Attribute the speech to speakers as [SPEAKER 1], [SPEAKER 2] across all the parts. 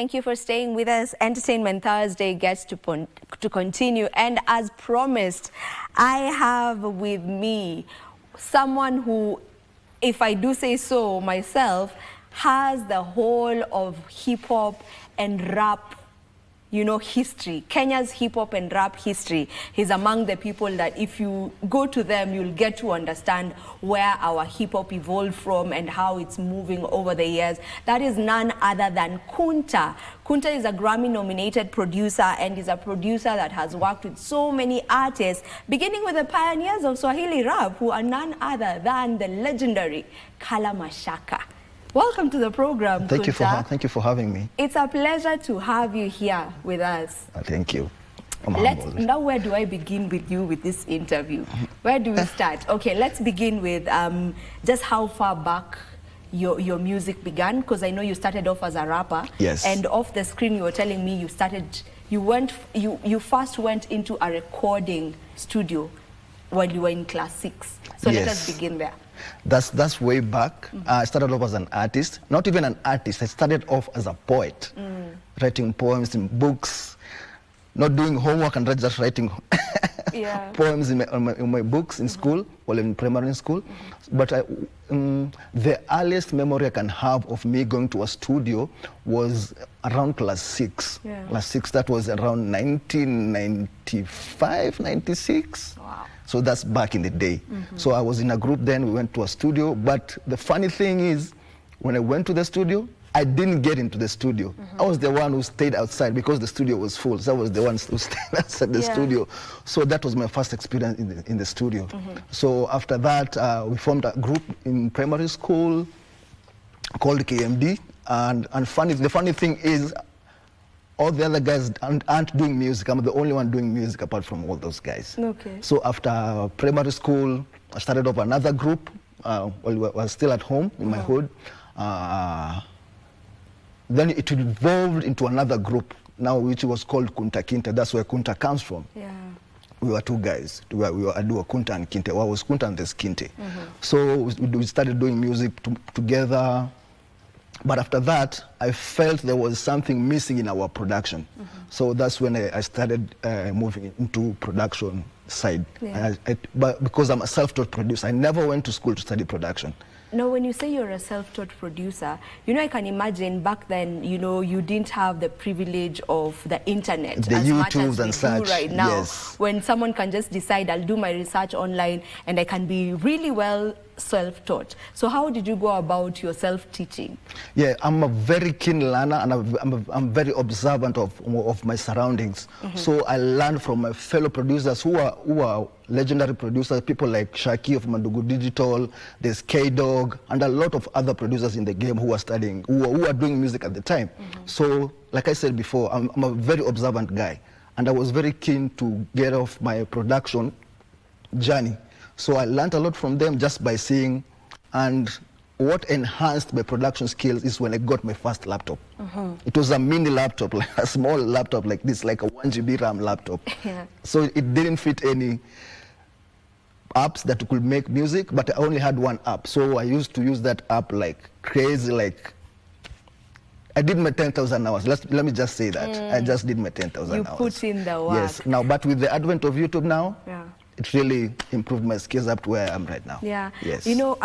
[SPEAKER 1] Thank you for staying with us. Entertainment Thursday gets to continue. And as promised, I have with me someone who, if I do say so myself, has the whole of hip-hop and rap, you know, history. Kenya's hip-hop and rap history. He's among the people that if you go to them, you'll get to understand where our hip-hop evolved from and how it's moving over the years. That is none other than Kunta. Kunta is a Grammy-nominated producer and is a producer that has worked with so many artists, beginning with the pioneers of Swahili rap, who are none other than the legendary Kalamashaka. Welcome to the program,
[SPEAKER 2] Thank
[SPEAKER 1] Kunta.
[SPEAKER 2] Thank you for having me.
[SPEAKER 1] It's a pleasure to have you here with us.
[SPEAKER 2] Thank you. I'm humbled.
[SPEAKER 1] Now, where do I begin with you with this interview? Where do we start? Okay, let's begin with just how far back your music began, because I know you started off as a rapper.
[SPEAKER 2] Yes.
[SPEAKER 1] And off the screen, you were telling me you first went into a recording studio while you were in class 6. So
[SPEAKER 2] Yes.
[SPEAKER 1] let us begin there.
[SPEAKER 2] That's way back. I started off as an artist, not even an artist. I started off as a poet, writing poems in books, not doing homework and just writing poems in my books in school, while in primary school. But the earliest memory I can have of me going to a studio was around class 6.
[SPEAKER 1] Yeah.
[SPEAKER 2] Class 6, that was around 1995, 96.
[SPEAKER 1] Wow.
[SPEAKER 2] So that's back in the day. So I was in a group then, we went to a studio. But the funny thing is, when I went to the studio, I didn't get into the studio. I was the one who stayed outside because the studio was full. So I was the one who stayed outside the studio. So that was my first experience in the studio. So after that, we formed a group in primary school called KMD. And the funny thing is, all the other guys aren't doing music. I'm the only one doing music apart from all those guys. Okay. So after primary school, I started up another group while we were still at home in my hood. Then it evolved into another group now, which was called Kunta Kinte. That's where Kunta comes from. Yeah. We were two guys. We were Kunta and Kinte. Well, I was Kunta and there's Kinte. So we started doing music together. But after that, I felt there was something missing in our production. So that's when I started moving into production side. Yeah. But because I'm a self-taught producer, I never went to school to study production.
[SPEAKER 1] Now, when you say you're a self-taught producer, you know, I can imagine back then, you know, you didn't have the privilege of the internet
[SPEAKER 2] the
[SPEAKER 1] as much
[SPEAKER 2] YouTubes
[SPEAKER 1] as we
[SPEAKER 2] and such.
[SPEAKER 1] do right now.
[SPEAKER 2] Yes.
[SPEAKER 1] When someone can just decide, I'll do my research online and I can be really well self-taught. So how did you go about your self-teaching? Yeah,
[SPEAKER 2] I'm a very keen learner and I'm very observant of my surroundings. So I learned from my fellow producers who are legendary producers, people like Shaki of Mandugu Digital, there's K-Dog, and a lot of other producers in the game who are studying, who are doing music at the time. So, like I said before, I'm a very observant guy, and I was very keen to get off my production journey. So I learned a lot from them just by seeing, and what enhanced my production skills is when I got my first laptop. It was a mini laptop, like a small laptop like this, like a 1 GB RAM laptop. So it didn't fit any apps that could make music, but I only had one app. So I used to use that app like crazy, like I did my 10,000 hours. Let me just say that. I just did my 10,000 hours.
[SPEAKER 1] You put in the work.
[SPEAKER 2] Yes. Now, but with the advent of YouTube now, it really improved my skills up to where I am right now.
[SPEAKER 1] Yeah.
[SPEAKER 2] Yes.
[SPEAKER 1] You know,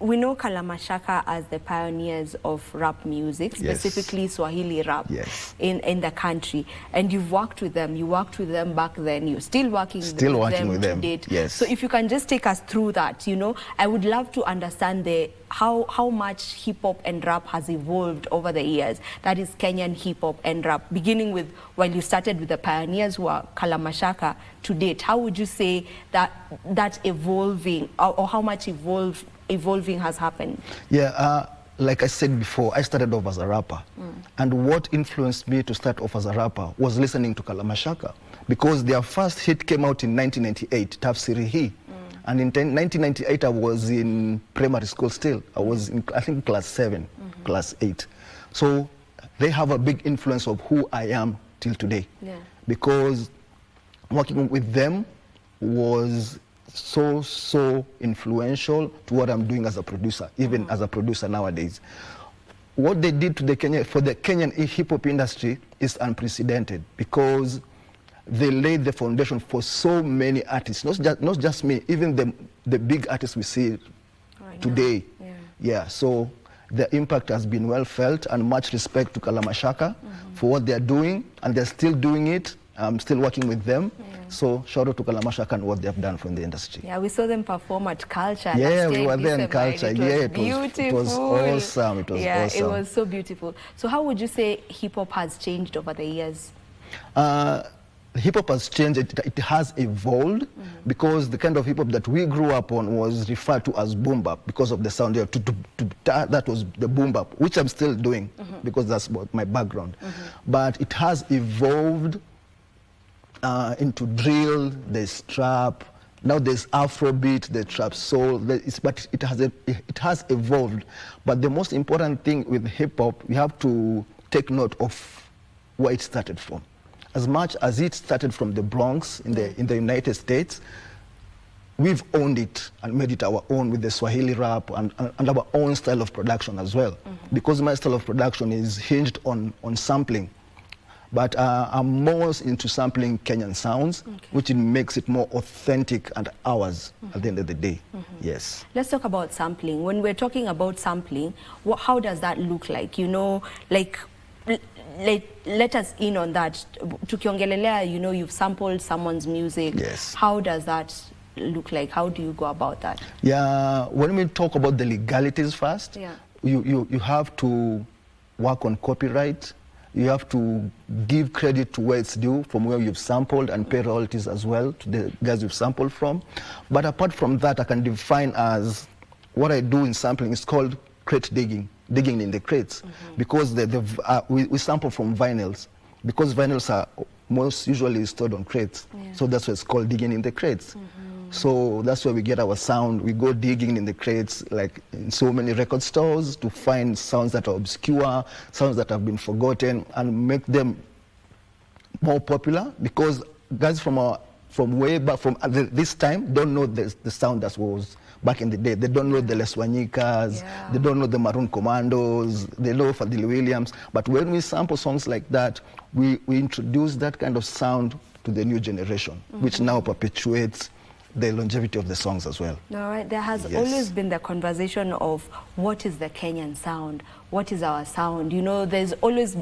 [SPEAKER 1] we know Kalamashaka as the pioneers of rap music, specifically Swahili rap in the country. And you've worked with them. You worked with them back then. You're still working with them to date.
[SPEAKER 2] Yes.
[SPEAKER 1] So if you can just take us through that, you know, I would love to understand how much hip-hop and rap has evolved over the years. That is Kenyan hip-hop and rap, beginning with while you started with the pioneers who are Kalamashaka to date. How would you say that evolving, or how much evolving has happened?
[SPEAKER 2] Yeah, like I said before, I started off as a rapper. And what influenced me to start off as a rapper was listening to Kalamashaka, because their first hit came out in 1998, Tafsirihi. And in 1998, I was in primary school still. I was in, I think, class 7, class 8. So they have a big influence of who I am till today. Because working with them was so influential to what I'm doing as a producer, even as a producer nowadays. what they did to the Kenyan hip-hop industry is unprecedented, because they laid the foundation for so many artists, not just me, even the big artists we see today. Yeah, so the impact has been well felt, and much respect to Kalamashaka for what they're doing, and they're still doing it. I'm still working with them. So shout out to Kalamashaka and what they have done for the industry.
[SPEAKER 1] Yeah, we saw them perform at Culture.
[SPEAKER 2] Yeah, we were there in Culture.
[SPEAKER 1] It was beautiful.
[SPEAKER 2] It was awesome. It was awesome.
[SPEAKER 1] It was so beautiful. So how would you say hip-hop has changed over the years?
[SPEAKER 2] Hip-hop has changed. It has evolved, because the kind of hip-hop that we grew up on was referred to as boom bap because of the sound. That was the boom bap, which I'm still doing because that's what my background. But it has evolved into drill, there's trap, now there's Afrobeat, there's trap soul, but it has evolved. But the most important thing with hip-hop, we have to take note of where it started from. As much as it started from the Bronx in the United States, we've owned it and made it our own with the Swahili rap and our own style of production as well. Because my style of production is hinged on sampling. But I'm more into sampling Kenyan sounds, which makes it more authentic and ours at the end of the day. Yes.
[SPEAKER 1] Let's talk about sampling. When we're talking about sampling, how does that look like? You know, like, let us in on that. Tukiongelelea, you know, you've sampled someone's music.
[SPEAKER 2] Yes.
[SPEAKER 1] How does that look like? How do you go about that?
[SPEAKER 2] Yeah, when we talk about the legalities first, you have to work on copyright. You have to give credit to where it's due from where you've sampled, and pay royalties as well to the guys you've sampled from. But apart from that, I can define as what I do in sampling is called crate digging in the crates, because we sample from vinyls, because vinyls are most usually stored on crates. So that's why it's called digging in the crates. So that's where we get our sound. We go digging in the crates, like in so many record stores, to find sounds that are obscure, sounds that have been forgotten, and make them more popular, because guys from way back, from this time, don't know the sound that was back in the day. They don't know the Les Wanyicas, they don't know the Maroon Commandos, they know Fadili Williams. But when we sample songs like that, we introduce that kind of sound to the new generation, which now perpetuates the longevity of the songs as well.
[SPEAKER 1] All right, there has always been the conversation of what is the Kenyan sound, what is our sound. You know, there's always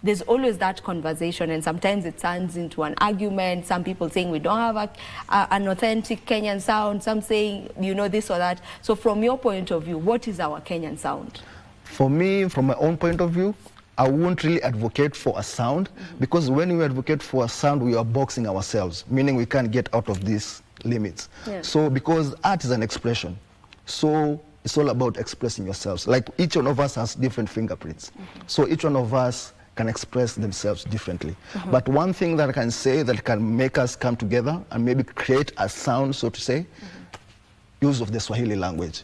[SPEAKER 1] there's always that conversation, and sometimes it turns into an argument. Some people saying we don't have an authentic Kenyan sound, some saying, you know, this or that. So from your point of view, what is our Kenyan sound?
[SPEAKER 2] For me, from my own point of view, I won't really advocate for a sound, because when we advocate for a sound, we are boxing ourselves, meaning we can't get out of these limits. So because art is an expression, so it's all about expressing yourselves. Like each one of us has different fingerprints, so each one of us can express themselves differently. But one thing that I can say that can make us come together and maybe create a sound, so to say, use of the Swahili language.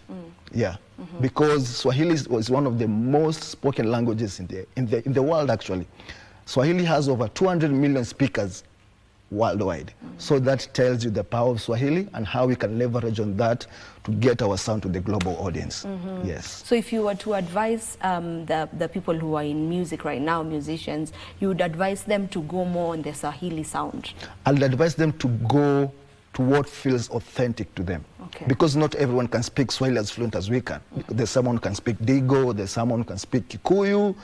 [SPEAKER 2] Because Swahili is one of the most spoken languages in the world, actually. Swahili has over 200 million speakers worldwide. So that tells you the power of Swahili and how we can leverage on that to get our sound to the global audience. Yes.
[SPEAKER 1] So if you were to advise the people who are in music right now, musicians, you would advise them to go more on the Swahili sound?
[SPEAKER 2] I'll advise them to go to what feels authentic to them. Because not everyone can speak Swahili as fluent as we can. There's someone who can speak Digo, there's someone who can speak Kikuyu.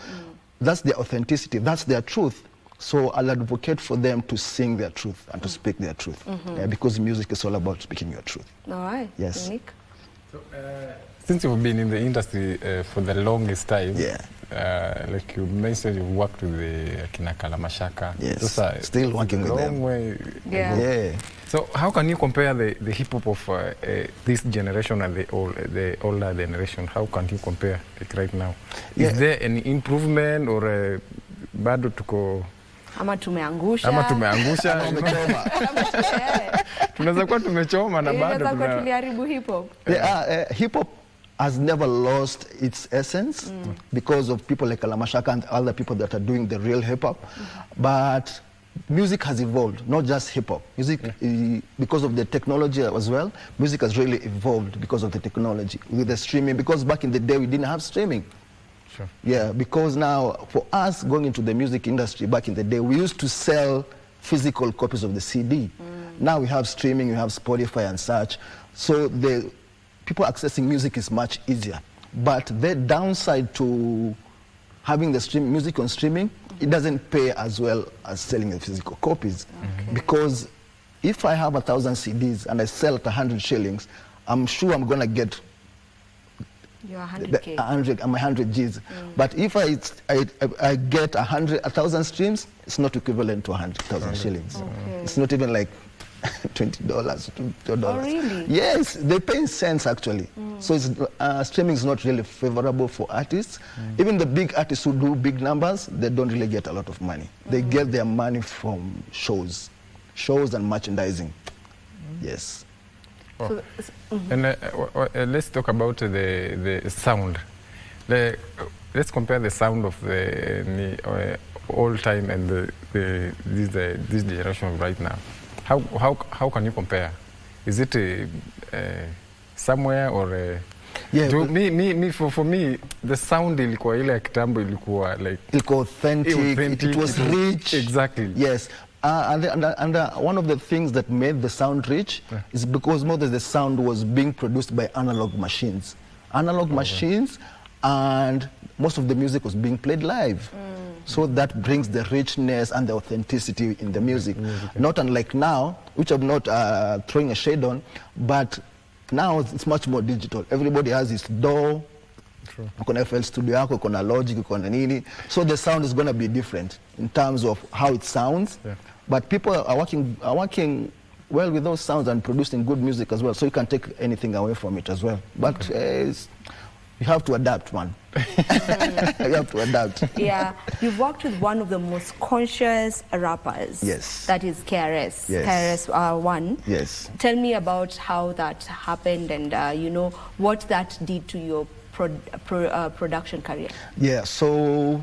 [SPEAKER 2] That's their authenticity, that's their truth. So I'll advocate for them to sing their truth and to speak their truth. Because music is all about speaking your truth.
[SPEAKER 1] All right.
[SPEAKER 2] Yes.
[SPEAKER 1] Nick?
[SPEAKER 3] So, since you've been in the industry for the longest time, like you mentioned, you worked with the Kina Kalamashaka.
[SPEAKER 2] Yes, still working with them.
[SPEAKER 3] Long way. So how can you compare the hip hop of this generation and the older generation? How can you compare it right now? Is there any improvement or bado tuko
[SPEAKER 1] ama tumeangusha?
[SPEAKER 3] Tunaweza kuwa tumechoma na bado
[SPEAKER 1] tuliharibu hip hop.
[SPEAKER 2] Hip hop has never lost its essence because of people like Kalamashaka and other people that are doing the real hip hop. But music has evolved, not just hip hop. Music, because of the technology as well, music has really evolved because of the technology with the streaming. Because back in the day we didn't have streaming.
[SPEAKER 3] Sure.
[SPEAKER 2] Yeah, because now for us going into the music industry back in the day, we used to sell physical copies of the CD. Now we have streaming, we have Spotify and such. So the people accessing music is much easier. But the downside to having the music on streaming, it doesn't pay as well as selling the physical copies.
[SPEAKER 1] Okay.
[SPEAKER 2] Because if I have 1,000 CDs and I sell at 100 shillings, I'm sure I'm gonna get
[SPEAKER 1] You're 100K.
[SPEAKER 2] 100 Gs. But if I get 1,000 streams, it's not equivalent to 100,000 shillings.
[SPEAKER 1] Okay.
[SPEAKER 2] It's not even like $20, $2.
[SPEAKER 1] Oh, really?
[SPEAKER 2] Yes, they pay in cents actually. So streaming is not really favorable for artists. Even the big artists who do big numbers, they don't really get a lot of money. They get their money from shows and merchandising. Yes.
[SPEAKER 3] Oh. And let's talk about the sound. Let's compare the sound of the old time and this generation right now. How can you compare? Is it somewhere or?
[SPEAKER 2] Yeah,
[SPEAKER 3] for me the sound ilikuwa ile ya kitambo ilikuwa like
[SPEAKER 2] ilikuwa authentic, it was rich.
[SPEAKER 3] Exactly.
[SPEAKER 2] Yes. And one of the things that made the sound rich is because most of the sound was being produced by analog machines. Analog machines, and most of the music was being played live. So that brings the richness and the authenticity in the music. Not unlike now, which I'm not throwing a shade on, but now it's much more digital. Everybody has his DAW, kuna FL Studio yako, kuna Logic, kuna nini. So the sound is going to be different in terms of how it sounds. Yeah. But people are working well with those sounds and producing good music as well. So you can take anything away from it as well. But you have to adapt, man. You have to adapt.
[SPEAKER 1] Yeah, you've worked with one of the most conscious rappers.
[SPEAKER 2] Yes.
[SPEAKER 1] That is KRS.
[SPEAKER 2] Yes.
[SPEAKER 1] KRS-One.
[SPEAKER 2] Yes.
[SPEAKER 1] Tell me about how that happened and you know what that did to your production career.
[SPEAKER 2] Yeah. So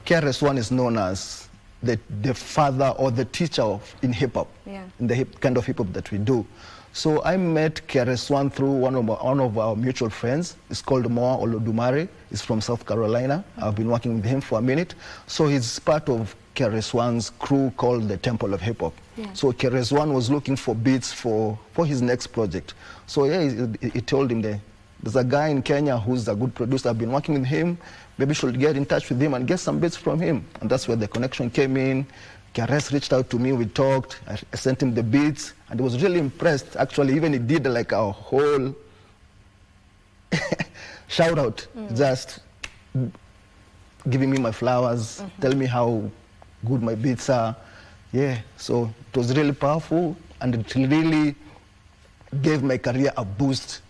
[SPEAKER 2] KRS-One is known as the father or the teacher in hip hop. Yeah. In the kind of hip hop that we do. So I met KRS-One through one of our mutual friends. It's called Moa Olodumare. He's from South Carolina. I've been working with him for a minute. So he's part of KRS-One's crew called the Temple of Hip Hop. Yeah. So KRS-One was looking for beats for his next project. So yeah, he told him there's a guy in Kenya who's a good producer. I've been working with him. Maybe you should get in touch with him and get some beats from him. And that's where the connection came in. KRS reached out to me, we talked, I sent him the beats, and he was really impressed. Actually, even he did like a whole shout out, just giving me my flowers, telling me how good my beats are. Yeah, so it was really powerful, and it really gave my career a boost,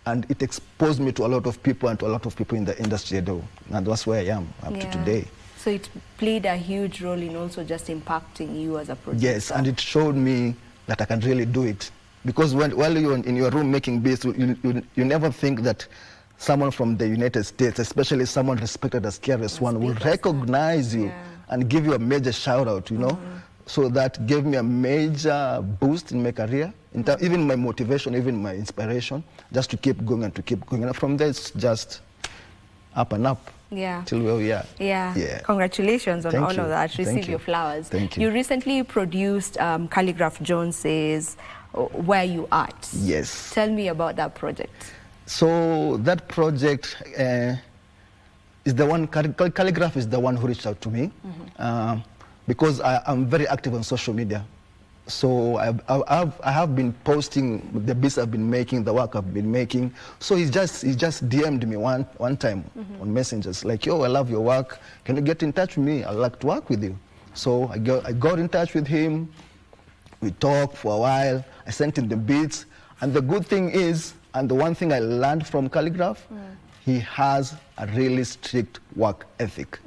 [SPEAKER 2] and it exposed me to a lot of people and to a lot of people in the industry though. And that's where I am up to today.
[SPEAKER 1] So it played a huge role in also just impacting you as a producer.
[SPEAKER 2] Yes, and it showed me that I can really do it. Because while you're in your room making beats, you never think that someone from the United States, especially someone respected as KRS-One, will recognize you and give you a major shout out, you know. So that gave me a major boost in my career, even my motivation, even my inspiration, just to keep going and to keep going. And from there, it's just up and up.
[SPEAKER 1] Yeah.
[SPEAKER 2] Till where we are.
[SPEAKER 1] Yeah. Congratulations on all of that. Receive your flowers.
[SPEAKER 2] Thank you.
[SPEAKER 1] You recently produced Calligraph Jones's Where You Art.
[SPEAKER 2] Yes.
[SPEAKER 1] Tell me about that project.
[SPEAKER 2] So that project is the one, Calligraph is the one who reached out to me because I'm very active on social media. So I have been posting the beats I've been making, the work I've been making. So he just DM'd me one time on Messengers, like, yo, I love your work. Can you get in touch with me? I'd like to work with you. So I got in touch with him. We talked for a while. I sent him the beats. And the good thing is, and the one thing I learned from Calligraph, he has a really strict work ethic.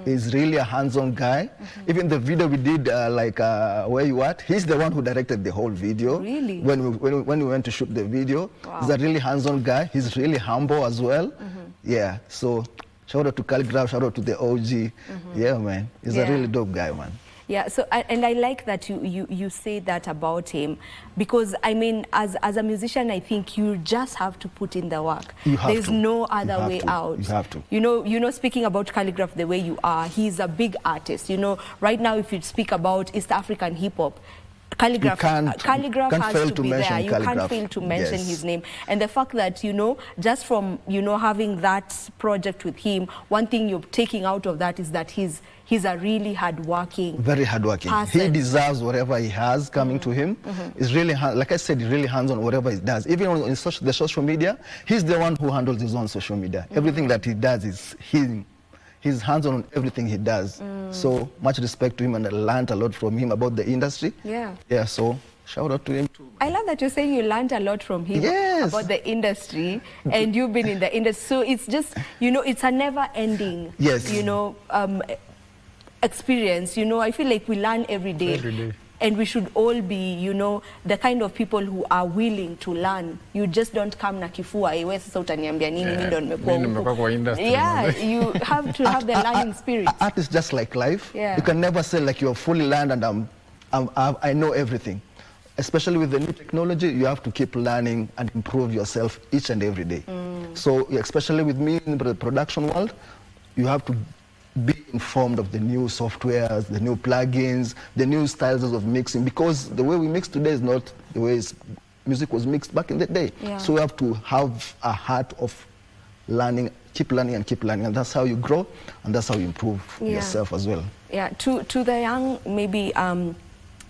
[SPEAKER 2] He's really a hands-on guy. Even the video we did, Where You At, he's the one who directed the whole video.
[SPEAKER 1] Really?
[SPEAKER 2] When we went to shoot the video. Wow. He's a really hands-on guy. He's really humble as well. Yeah, so shout out to Calligraph, shout out to the OG. Yeah, man, he's a really dope guy, man.
[SPEAKER 1] Yeah, so and I like that you say that about him, because I mean, as a musician, I think you just have to put in the work. There's no other way out.
[SPEAKER 2] You have to.
[SPEAKER 1] You know, speaking about Calligraph the way you are, he's a big artist. You know, right now, if you speak about East African hip hop, Calligraph has to be there. You can't fail to mention his name. And the fact that, you know, just from, you know, having that project with him, one thing you're taking out of that is that he's a really hardworking,
[SPEAKER 2] very hardworking person. He deserves whatever he has coming to him. It's really, like I said, he's really hands on whatever he does. Even on the social media, he's the one who handles his own social media. Everything that he does is him. He's hands-on on everything he does. So much respect to him, and I learned a lot from him about the industry. Yeah. Yeah, so shout out to him too.
[SPEAKER 1] I love that you're saying you learned a lot from him about the industry, and you've been in the industry. So it's just, you know, it's a never-ending, you know, experience. You know, I feel like we learn every day. Every day. And we should all be, you know, the kind of people who are willing to learn. You just don't come na kifua, wewe sasa utaniambia nini, mimi ndo nimekuwa kwa industry. Yeah, you have to have the learning spirit.
[SPEAKER 2] Art is just like life. You can never say like you're fully learned and I know everything. Especially with the new technology, you have to keep learning and improve yourself each and every day. So especially with me in the production world, you have to be informed of the new softwares, the new plugins, the new styles of mixing, because the way we mix today is not the way music was mixed back in the day. So we have to have a heart of learning, keep learning and keep learning, and that's how you grow, and that's how you improve yourself as well. Yeah,
[SPEAKER 1] to the young, maybe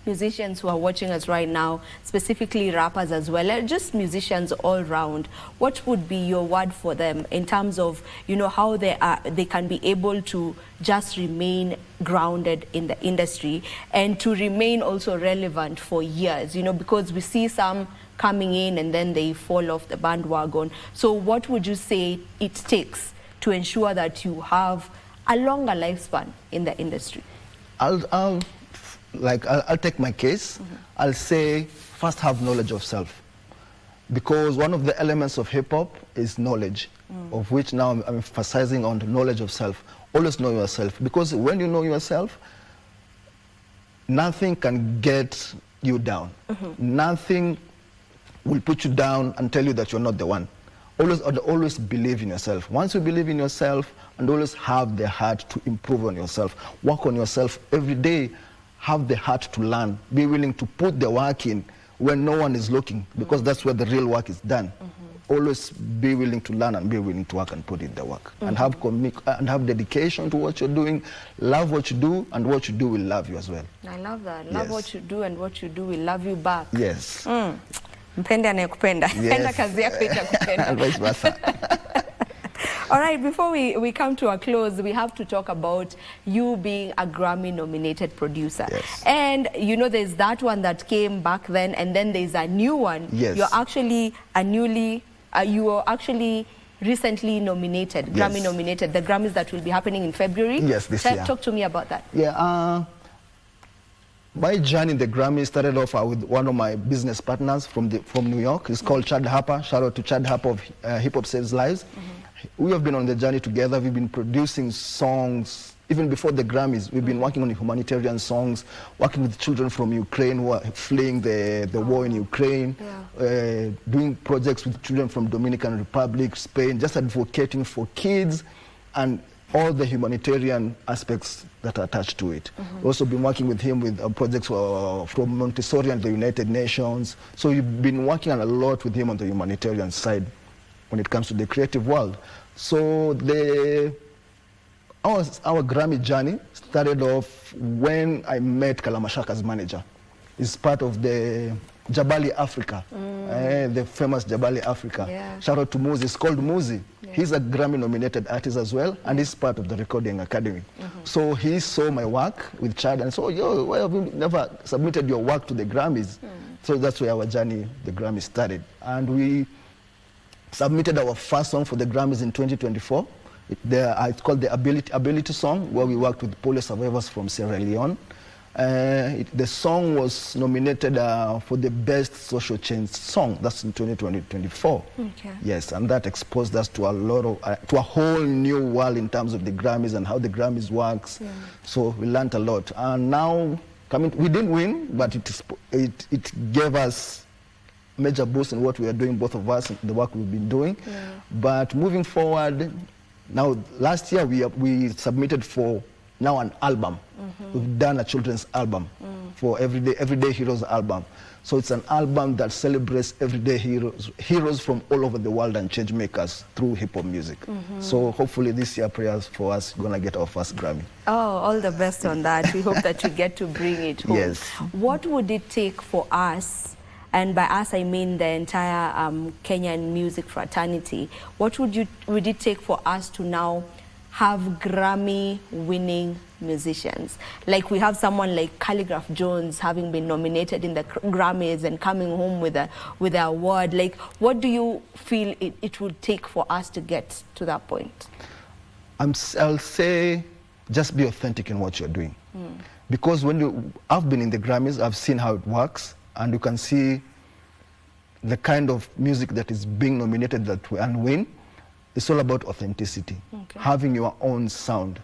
[SPEAKER 1] musicians who are watching us right now, specifically rappers as well, and just musicians all round, what would be your word for them in terms of, you know, how they can be able to just remain grounded in the industry and to remain also relevant for years, you know, because we see some coming in and then they fall off the bandwagon. So what would you say it takes to ensure that you have a longer lifespan in the industry?
[SPEAKER 2] I'll take my case. I'll say first have knowledge of self, because one of the elements of hip-hop is knowledge, of which now I'm emphasizing on the knowledge of self. Always know yourself, because when you know yourself, nothing can get you down. Nothing will put you down and tell you that you're not the one. Always believe in yourself. Once you believe in yourself, and always have the heart to improve on yourself, work on yourself every day, have the heart to learn, be willing to put the work in when no one is looking, because that's where the real work is done. Always be willing to learn and be willing to work and put in the work. And have dedication to what you're doing. Love what you do, and what you do will love you as well.
[SPEAKER 1] I love that. Love what you do, and what you do will love you back.
[SPEAKER 2] Yes.
[SPEAKER 1] Mpende anayekupenda. Penda kazi yako itakupenda.
[SPEAKER 2] And vice versa.
[SPEAKER 1] All right, before we come to a close, we have to talk about you being a Grammy-nominated producer. And, you know, there's that one that came back then, and then there's a new one. You're actually you were actually recently nominated, Grammy-nominated, the Grammys that will be happening in February.
[SPEAKER 2] This year.
[SPEAKER 1] Talk to me about that.
[SPEAKER 2] My journey in the Grammy started off with one of my business partners from New York. He's called Chad Harper. Shout out to Chad Harper of Hip Hop Saves Lives. We have been on the journey together. We've been producing songs. Even before the Grammys, we've been working on humanitarian songs, working with children from Ukraine who are fleeing the war in Ukraine, doing projects with children from Dominican Republic, Spain, just advocating for kids and all the humanitarian aspects that are attached to it. We've also been working with him with projects from Montessori and the United Nations. So we've been working a lot with him on the humanitarian side when it comes to the creative world. So our Grammy journey started off when I met Kalamashaka's manager. He's part of the Jabali Africa, the famous Jabali Africa. Shout out to Muzi. It's called Muzi. He's a Grammy-nominated artist as well, and he's part of the Recording Academy. So he saw my work with Chad and said, yo, why have you never submitted your work to the Grammys? So that's where our journey, the Grammys, started. And we submitted our first song for the Grammys in 2024. It's called the Ability Song, where we worked with polio survivors from Sierra Leone. The song was nominated for the best social change song. That's in 2024.
[SPEAKER 1] Okay.
[SPEAKER 2] Yes, and that exposed us to a lot of to a whole new world in terms of the Grammys and how the Grammys works.
[SPEAKER 1] Yeah.
[SPEAKER 2] So we learned a lot. And now we didn't win, but it gave us major boost in what we are doing, both of us, the work we've been doing.
[SPEAKER 1] Yeah.
[SPEAKER 2] But moving forward, now last year we submitted for now an album. We've done a children's album for Everyday Heroes album. So it's an album that celebrates everyday heroes from all over the world and change makers through hip hop music. So hopefully this year, prayers for us, gonna get our first Grammy.
[SPEAKER 1] Oh, all the best on that. We hope that you get to bring it home.
[SPEAKER 2] Yes.
[SPEAKER 1] What would it take for us, and by us I mean the entire Kenyan music fraternity, what would it take for us to now have Grammy-winning musicians? Like we have someone like Calligraph Jones having been nominated in the Grammys and coming home with an award. Like, what do you feel it would take for us to get to that point?
[SPEAKER 2] I'll say just be authentic in what you're doing. Because I've been in the Grammys, I've seen how it works, and you can see the kind of music that is being nominated and win. It's all about authenticity, having your own sound,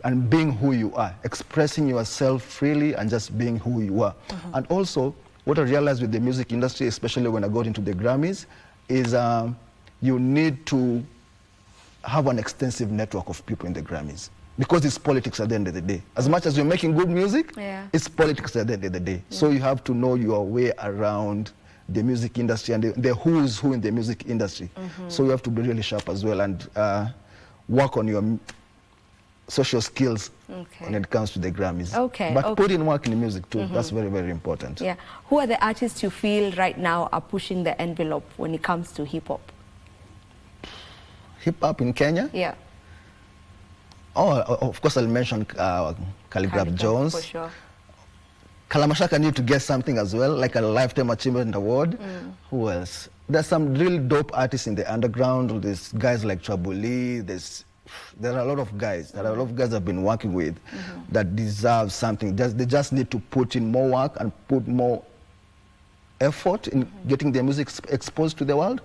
[SPEAKER 2] and being who you are, expressing yourself freely and just being who you are. And also, what I realized with the music industry, especially when I got into the Grammys, is you need to have an extensive network of people in the Grammys. Because it's politics at the end of the day. As much as you're making good music, it's politics at the end of the day. So you have to know your way around the music industry and the who's who in the music industry. So you have to be really sharp as well and work on your social skills when it comes to the Grammys. But put in work in the music too. That's very, very important.
[SPEAKER 1] Yeah. Who are the artists you feel right now are pushing the envelope when it comes to hip hop?
[SPEAKER 2] Hip hop in Kenya?
[SPEAKER 1] Yeah.
[SPEAKER 2] Oh, of course I'll mention Calligraph Jones.
[SPEAKER 1] For sure.
[SPEAKER 2] Kalamashaka need to get something as well, like a Lifetime Achievement Award. Who else? There's some really dope artists in the underground. There's guys like Chabuli. There are a lot of guys. There are a lot of guys I've been working with that deserve something. They just need to put in more work and put more effort in getting their music exposed to the world,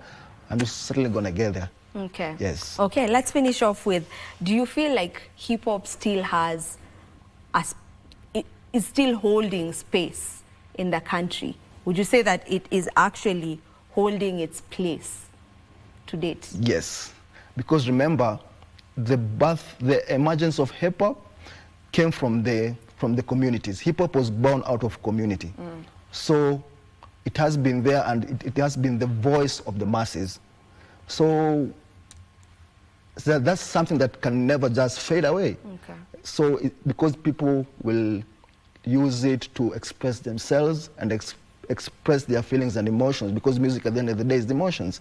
[SPEAKER 2] and we're certainly gonna get there.
[SPEAKER 1] Okay.
[SPEAKER 2] Yes.
[SPEAKER 1] Okay, let's finish off with, do you feel like hip hop still has is still holding space in the country? Would you say that it is actually holding its place to date?
[SPEAKER 2] Yes, because remember, the emergence of hip hop came from the communities. Hip hop was born out of community, so it has been there, and it has been the voice of the masses. So that's something that can never just fade away. So because people will use it to express themselves and express their feelings and emotions, because music at the end of the day is the emotions.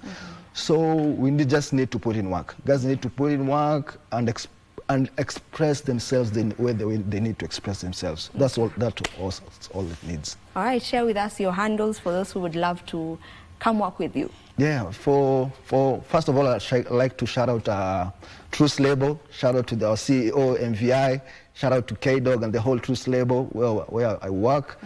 [SPEAKER 2] So we just need to put in work. Guys need to put in work and express themselves the way they need to express themselves. That's all it needs. All
[SPEAKER 1] right, share with us your handles for those who would love to come work with you.
[SPEAKER 2] Yeah, first of all, I'd like to shout out Truth Label, shout out to our CEO, MVI, shout out to K-Dog and the whole Truth Label where I work.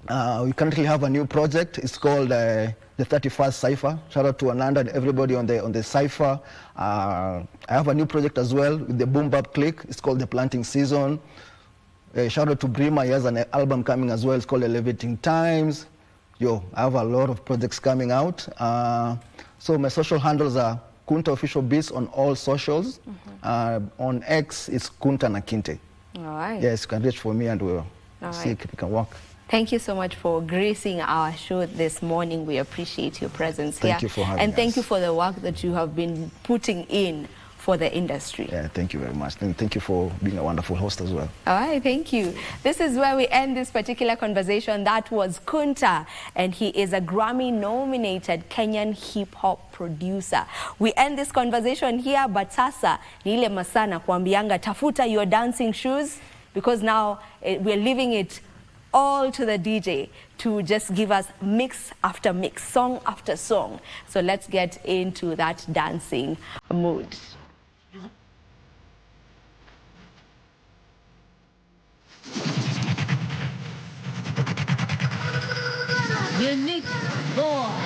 [SPEAKER 2] We currently have a new project. It's called the 31st Cypher. Shout out to Ananda and everybody on the Cypher. I have a new project as well with the Boom Bap Click. It's called The Planting Season. Shout out to Brima. He has an album coming as well. It's called Elevating Times. I have a lot of projects coming out. So my social handles are Kunta Official Beats on all socials. On X, it's Kunta Nakinte.
[SPEAKER 1] All right.
[SPEAKER 2] Yes, you can reach for me and we'll see if we can work.
[SPEAKER 1] Thank you so much for gracing our show this morning. We appreciate your presence here.
[SPEAKER 2] Thank you for having us.
[SPEAKER 1] And thank you for the work that you have been putting in for the industry.
[SPEAKER 2] Yeah, thank you very much. And thank you for being a wonderful host as well.
[SPEAKER 1] All right, thank you. This is where we end this particular conversation. That was Kunta, and he is a Grammy-nominated Kenyan hip-hop producer. We end this conversation here, but sasa ni ile masana kuambianga tafuta your dancing shoes, because now we're leaving it all to the DJ to just give us mix after mix, song after song. So let's get into that dancing mood.
[SPEAKER 4] Unique boy.